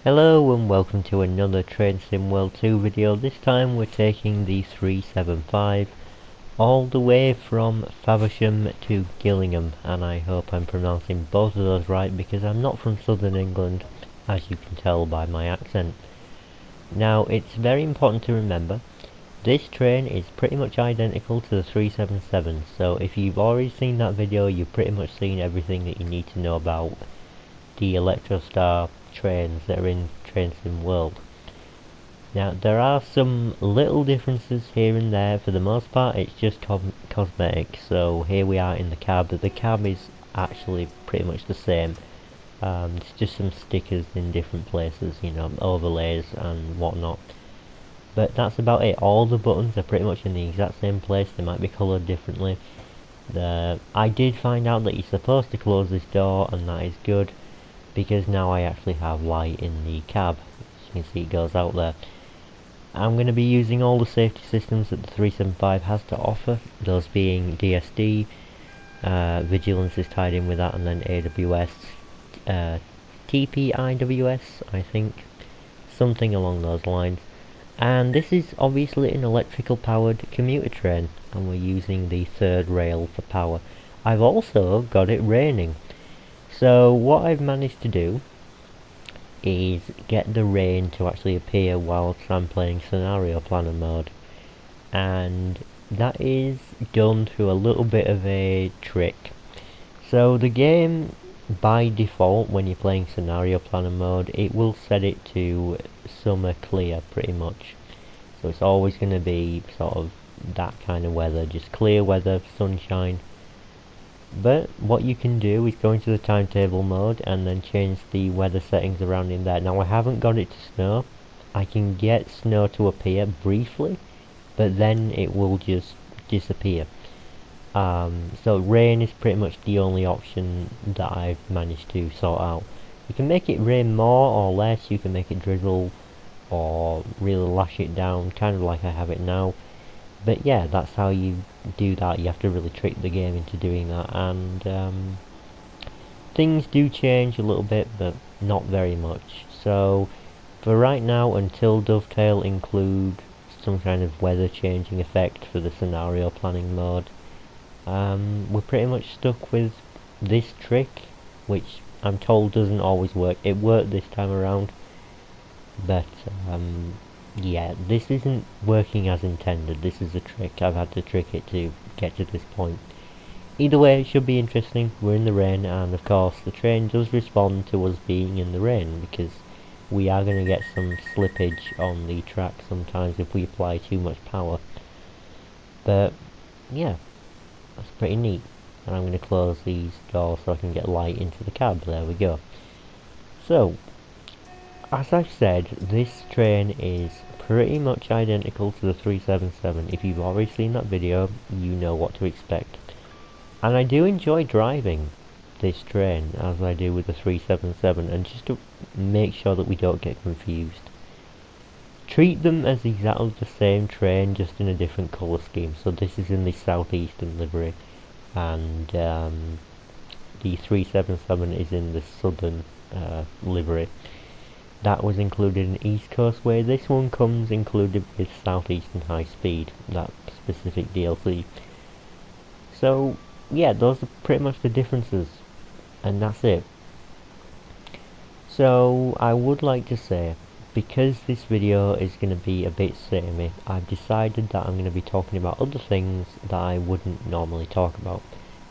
Hello and welcome to another Train Sim World 2 video. This time we're taking the 375 all the way from Faversham to Gillingham, and I hope I'm pronouncing both of those right because I'm not from southern England, as you can tell by my accent. Now it's very important to remember this train is pretty much identical to the 377, so if you've already seen that video you've pretty much seen everything that you need to know about the Electrostar trains that are in Train Sim World. Now there are some little differences here and there. For the most part it's just cosmetic. So here we are in the cab. The cab is actually pretty much the same. It's just some stickers in different places, you know, overlays and whatnot. But that's about it. All the buttons are pretty much in the exact same place. They might be coloured differently. I did find out that you're supposed to close this door, and that is good, because now I actually have light in the cab. As you can see, it goes out there. I'm going to be using all the safety systems that the 375 has to offer, those being DSD, Vigilance is tied in with that, and then AWS, TPIWS, I think, something along those lines. And this is obviously an electrical powered commuter train, and we're using the third rail for power. I've also got it raining. So what I've managed to do is get the rain to actually appear whilst I'm playing scenario planner mode, and that is done through a little bit of a trick. So the game by default, when you're playing scenario planner mode, it will set it to summer clear pretty much, so it's always going to be sort of that kind of weather, just clear weather, sunshine. But what you can do is go into the timetable mode and then change the weather settings around in there. Now I haven't got it to snow. I can get snow to appear briefly, but then it will just disappear. So rain is pretty much the only option that I've managed to sort out. You can make it rain more or less, you can make it drizzle or really lash it down, kind of like I have it now. But yeah, that's how you do that. You have to really trick the game into doing that, and things do change a little bit, but not very much. So for right now, until Dovetail include some kind of weather changing effect for the scenario planning mode, we're pretty much stuck with this trick, which I'm told doesn't always work. It worked this time around, but yeah, this isn't working as intended. This is a trick. I've had to trick it to get to this point. Either way, it should be interesting. We're in the rain, and of course the train does respond to us being in the rain, because we are going to get some slippage on the track sometimes if we apply too much power. But yeah, that's pretty neat. And I'm going to close these doors so I can get light into the cab. There we go. So as I've said, this train is pretty much identical to the 377. If you've already seen that video, you know what to expect. And I do enjoy driving this train, as I do with the 377, and just to make sure that we don't get confused, treat them as exactly the same train, just in a different colour scheme. So this is in the southeastern livery, and the 377 is in the southern livery. That was included in East Coast Way. This one comes included with Southeastern High Speed, that specific DLC. So yeah, those are pretty much the differences, and that's it. So I would like to say, because this video is going to be a bit samey, I've decided that I'm going to be talking about other things that I wouldn't normally talk about,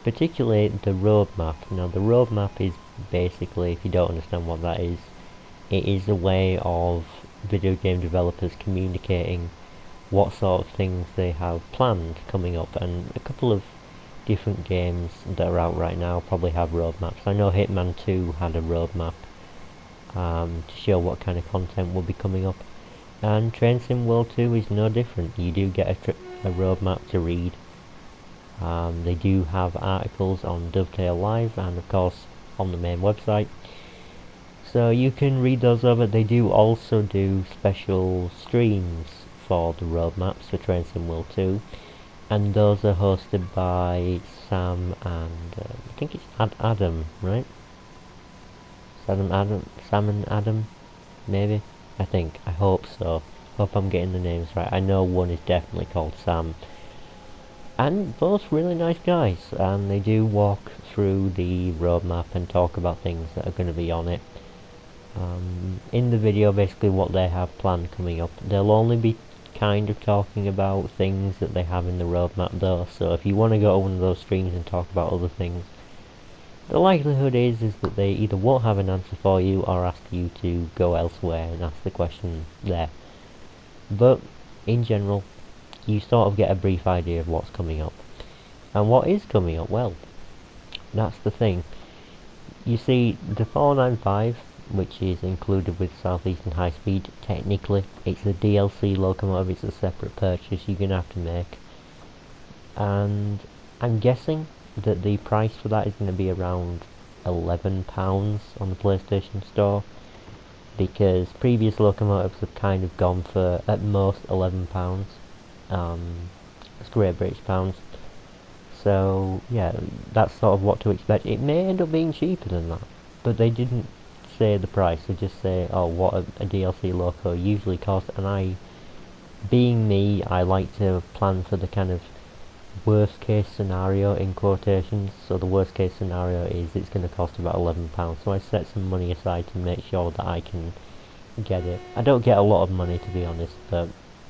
particularly the roadmap. Now the roadmap is basically, if you don't understand what that is, it is a way of video game developers communicating what sort of things they have planned coming up, and a couple of different games that are out right now probably have roadmaps. I know Hitman 2 had a roadmap to show what kind of content will be coming up, and Train Sim World 2 is no different. You do get a roadmap to read. They do have articles on Dovetail Live and of course on the main website, so you can read those over. They do also do special streams for the roadmaps for Train Sim World 2, and those are hosted by Sam and I think it's Adam, right? Sam and Adam. maybe? I hope so. Hope I'm getting the names right. I know one is definitely called Sam. And both really nice guys, and they do walk through the roadmap and talk about things that are going to be on it. In the video, basically what they have planned coming up, they'll only be kind of talking about things that they have in the roadmap though, so if you want to go to one of those streams and talk about other things, the likelihood is that they either won't have an answer for you or ask you to go elsewhere and ask the question there. But in general, you sort of get a brief idea of what's coming up. And what is coming up? Well, that's the thing. You see, the 495, which is included with Southeastern High Speed, technically it's a DLC locomotive, it's a separate purchase you're going to have to make. And I'm guessing that the price for that is going to be around £11 on the PlayStation Store, because previous locomotives have kind of gone for at most £11. It's Great British pounds. So yeah, that's sort of what to expect. It may end up being cheaper than that, but they didn't say the price. They just say, oh, what a DLC loco usually costs. And being me, I like to plan for the kind of worst case scenario in quotations. So the worst case scenario is it's going to cost about £11. So I set some money aside to make sure that I can get it. I don't get a lot of money, to be honest, but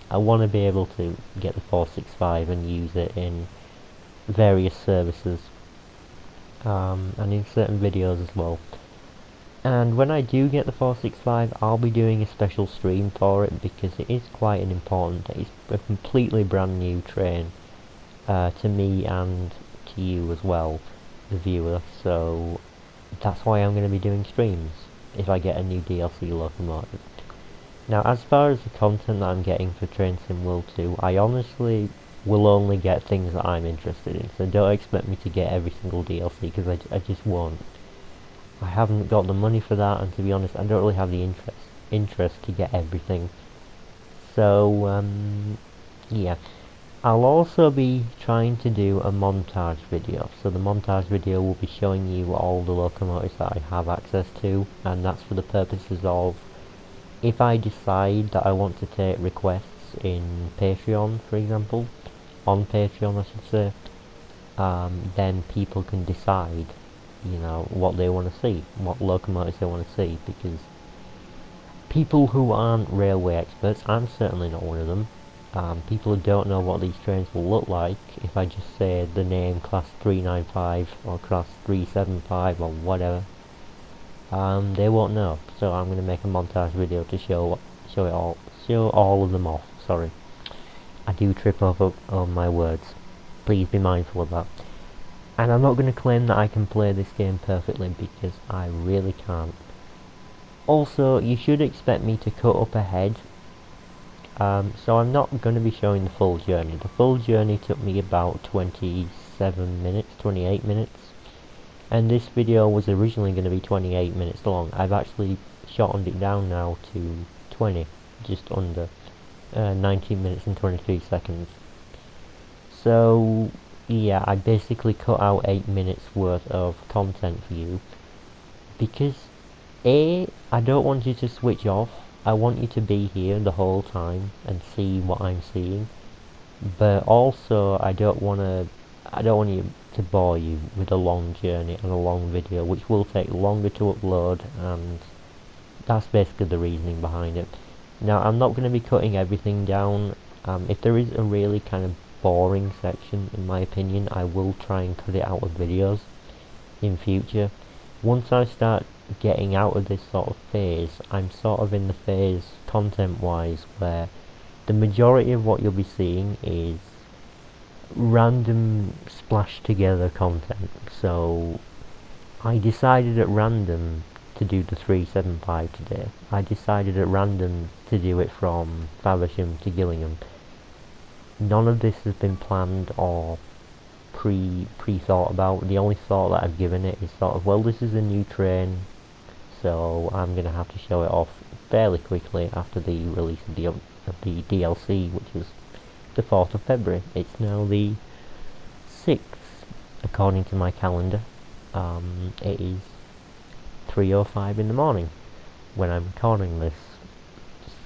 I want to be able to get the 465 and use it in various services, and in certain videos as well. And when I do get the 465, I'll be doing a special stream for it, because it is quite an important, it's a completely brand new train to me and to you as well, the viewer, so that's why I'm going to be doing streams if I get a new DLC locomotive. Now, as far as the content that I'm getting for Train Sim World 2, I honestly will only get things that I'm interested in, so don't expect me to get every single DLC, because I just won't. I haven't got the money for that, and to be honest, I don't really have the interest to get everything. So, yeah. I'll also be trying to do a montage video, so the montage video will be showing you all the locomotives that I have access to, and that's for the purposes of, if I decide that I want to take requests in Patreon, for example, on Patreon I should say, then people can decide, you know, what they want to see, what locomotives they want to see, because people who aren't railway experts, I'm certainly not one of them, people who don't know what these trains will look like, if I just say the name class 395 or class 375 or whatever, they won't know. So I'm going to make a montage video to show all of them off. Sorry, I do trip over on my words. Please be mindful of that. And I'm not going to claim that I can play this game perfectly, because I really can't. Also, you should expect me to cut up ahead. So I'm not going to be showing the full journey. The full journey took me about 27 minutes, 28 minutes. And this video was originally going to be 28 minutes long. I've actually shortened it down now to 20, just under 19 minutes and 23 seconds. So yeah, I basically cut out 8 minutes worth of content for you, because I don't want you to switch off. I want you to be here the whole time and see what I'm seeing, but also I don't want you to bore you with a long journey and a long video, which will take longer to upload, and that's basically the reasoning behind it. Now, I'm not going to be cutting everything down. If there is a really kind of boring section, in my opinion, I will try and cut it out of videos in future. Once I start getting out of this sort of phase, I'm sort of in the phase content wise where the majority of what you'll be seeing is random splashed together content. So I decided at random to do the 375 today. I decided at random to do it from Faversham to Gillingham. None of this has been planned or pre-thought about. The only thought that I've given it is sort of, well, this is a new train, so I'm going to have to show it off fairly quickly after the release of the DLC, which was the 4th of February. It's now the 6th, according to my calendar. It is 3:05 in the morning. when I'm recording this.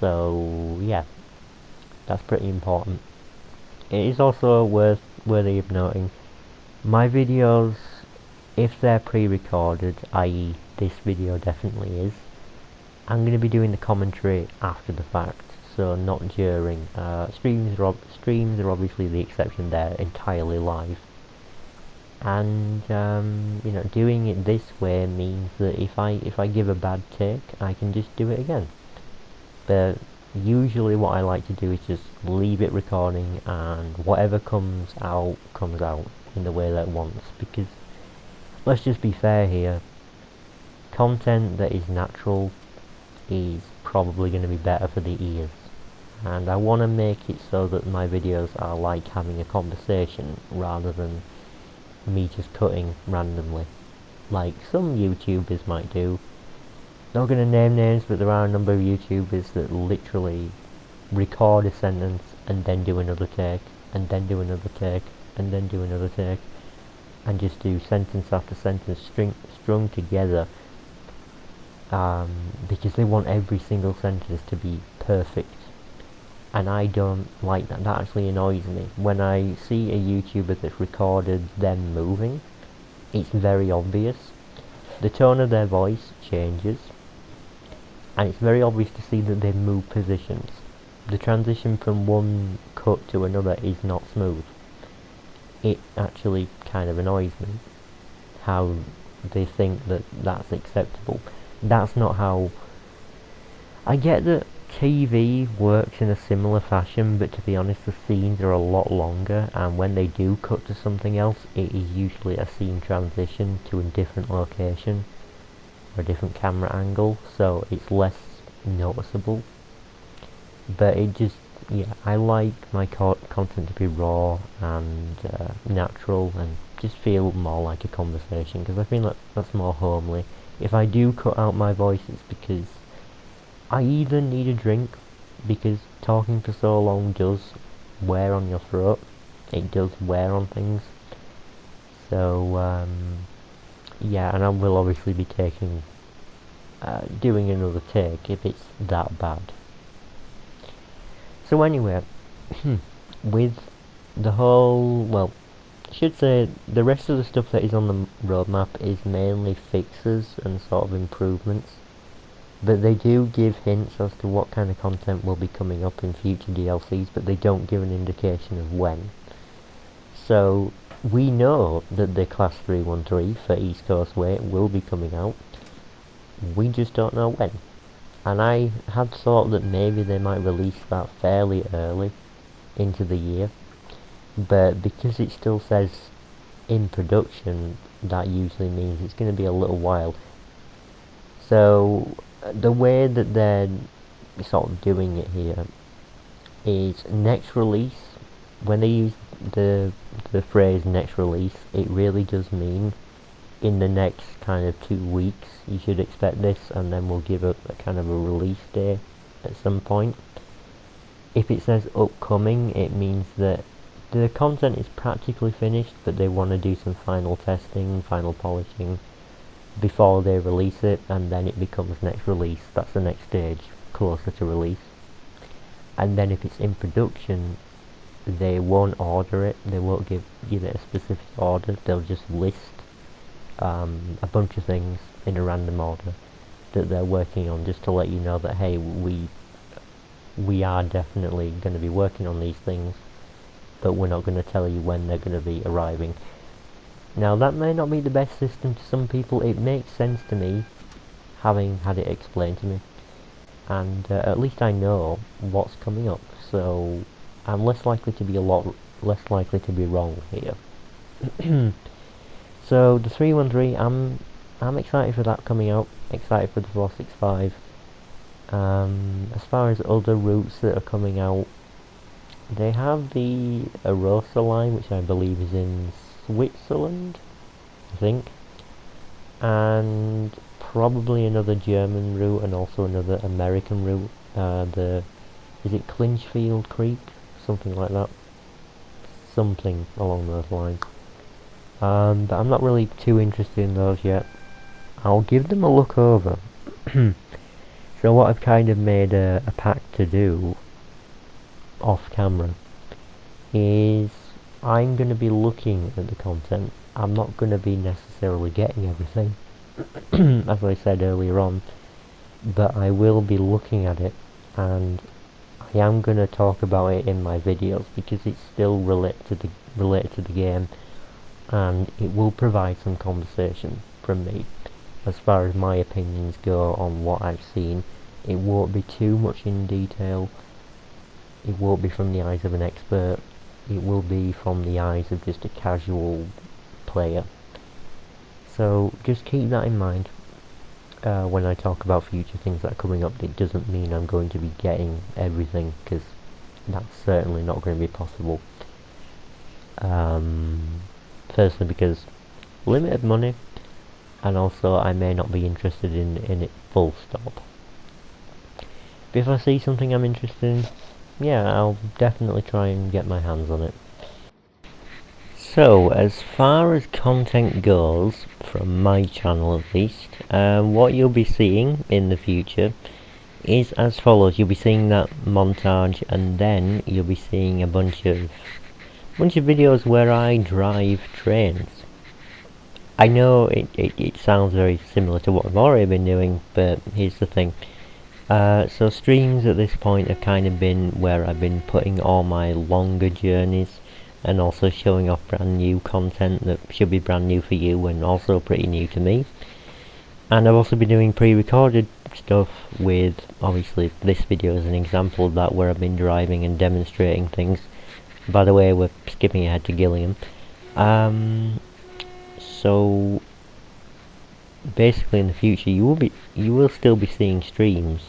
So yeah, that's pretty important. It is also worthy of noting, my videos, if they're pre-recorded, i.e. this video definitely is, I'm going to be doing the commentary after the fact, so not during. Streams are obviously the exception, they're entirely live. And doing it this way means that if I give a bad take, I can just do it again. But usually what I like to do is just leave it recording, and whatever comes out in the way that it wants, because let's just be fair here, content that is natural is probably going to be better for the ears, and I want to make it so that my videos are like having a conversation rather than me just cutting randomly, like some YouTubers might do. Not going to name names, but there are a number of YouTubers that literally record a sentence and then do another take, and then do another take, and then do another take, and just do sentence after sentence strung together, because they want every single sentence to be perfect. And I don't like that. That actually annoys me. When I see a YouTuber that's recorded them moving, it's very obvious. The tone of their voice changes, and it's very obvious to see that they move positions. The transition from one cut to another is not smooth. It actually kind of annoys me how they think that that's acceptable. That's not how... I get that TV works in a similar fashion, but to be honest, the scenes are a lot longer, and when they do cut to something else, it is usually a scene transition to a different location or a different camera angle, so it's less noticeable. But it just, yeah, I like my content to be raw and natural, and just feel more like a conversation, because I feel like that's more homely. If I do cut out my voice, it's because I either need a drink, because talking for so long does wear on your throat. It does wear on things. So, yeah, and I will obviously be doing another take if it's that bad. So anyway, with the whole, well, I should say the rest of the stuff that is on the roadmap is mainly fixes and sort of improvements. But they do give hints as to what kind of content will be coming up in future DLCs, but they don't give an indication of when. So we know that the Class 313 for East Coast Way will be coming out. We just don't know when. And I had thought that maybe they might release that fairly early into the year. But because it still says in production, that usually means it's going to be a little while. So the way that they're sort of doing it here is next release. When they use the phrase next release, it really does mean in the next kind of 2 weeks you should expect this, and then we'll give a kind of a release day at some point. If it says upcoming, it means that the content is practically finished, but they want to do some final testing, final polishing before they release it, and then it becomes next release. That's the next stage, closer to release. And then if it's in production, they won't order it, they won't give it a specific order, they'll just list a bunch of things in a random order that they're working on, just to let you know that, hey, we are definitely going to be working on these things, but we're not going to tell you when they're going to be arriving. Now that may not be the best system to some people. It makes sense to me, having had it explained to me, and at least I know what's coming up, so I'm less likely to be wrong here. So the 313, I'm excited for that coming out, excited for the 465. As far as other routes that are coming out, they have the Arosa line, which I believe is in Switzerland, I think, and probably another German route and also another American route. Is it Clinchfield Creek? Something like that. Something along those lines. But I'm not really too interested in those yet. I'll give them a look over. So what I've kind of made a pact to do off camera is I'm going to be looking at the content. I'm not going to be necessarily getting everything, as I said earlier on, but I will be looking at it, and I am going to talk about it in my videos because it's still related to the game, and it will provide some conversation from me as far as my opinions go on what I've seen. It won't be too much in detail. It won't be from the eyes of an expert. It will be from the eyes of just a casual player. So just keep that in mind when I talk about future things that are coming up. It doesn't mean I'm going to be getting everything, because that's certainly not going to be possible. Firstly because limited money, and also I may not be interested in it full stop. But if I see something I'm interested in, yeah, I'll definitely try and get my hands on it. So, as far as content goes, from my channel at least, what you'll be seeing in the future is as follows. You'll be seeing that montage, and then you'll be seeing a bunch of videos where I drive trains. I know it sounds very similar to what I've already been doing, but here's the thing. So streams at this point have kind of been where I've been putting all my longer journeys, and also showing off brand new content that should be brand new for you and also pretty new to me. And I've also been doing pre-recorded stuff with, obviously this video is an example of that, where I've been driving and demonstrating things. By the way, we're skipping ahead to Gillingham. So basically in the future you will still be seeing streams,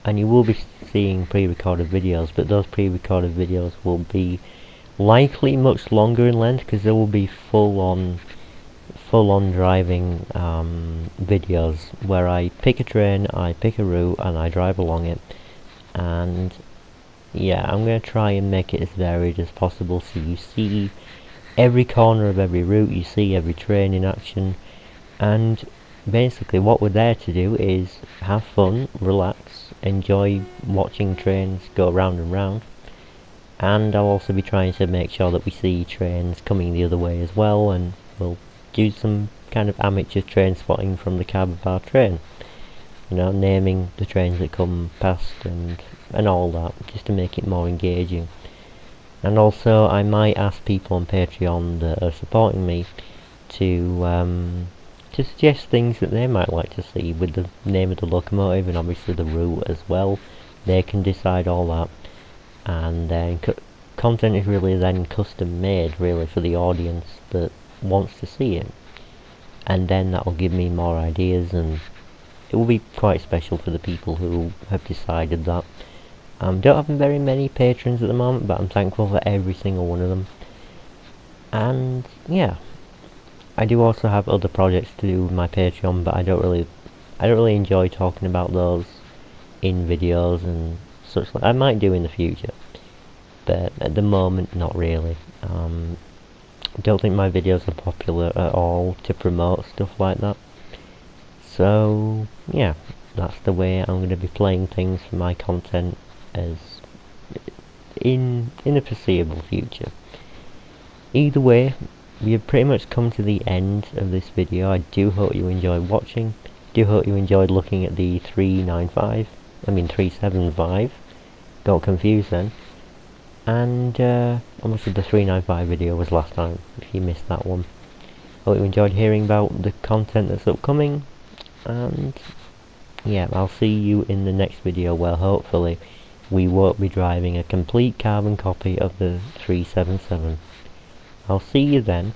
and you will be seeing pre-recorded videos, but those pre-recorded videos will be likely much longer in length, because there will be full-on driving videos where I pick a train, I pick a route, and I drive along it. And yeah, I'm going to try and make it as varied as possible, so you see every corner of every route, you see every train in action, and basically what we're there to do is have fun, relax, enjoy watching trains go round and round. And I'll also be trying to make sure that we see trains coming the other way as well, and we'll do some kind of amateur train spotting from the cab of our train. You know, naming the trains that come past and all that, just to make it more engaging. And also I might ask people on Patreon that are supporting me to suggest things that they might like to see, with the name of the locomotive and obviously the route as well. They can decide all that. And then content is really then custom made really for the audience that wants to see it, and then that will give me more ideas, and it will be quite special for the people who have decided that. Don't have very many patrons at the moment, but I'm thankful for every single one of them. And yeah, I do also have other projects to do with my Patreon, but I don't really enjoy talking about those in videos and such. I might do in the future, but at the moment not really. Don't think my videos are popular at all to promote stuff like that. So yeah, that's the way I'm going to be playing things for my content as in the foreseeable future. Either way, we have pretty much come to the end of this video. I do hope you enjoyed watching. Do hope you enjoyed looking at the 375. Got confused then. And obviously the 395 video was last time, if you missed that one. Hope you enjoyed hearing about the content that's upcoming. And yeah, I'll see you in the next video, where hopefully we won't be driving a complete carbon copy of the 377. I'll see you then.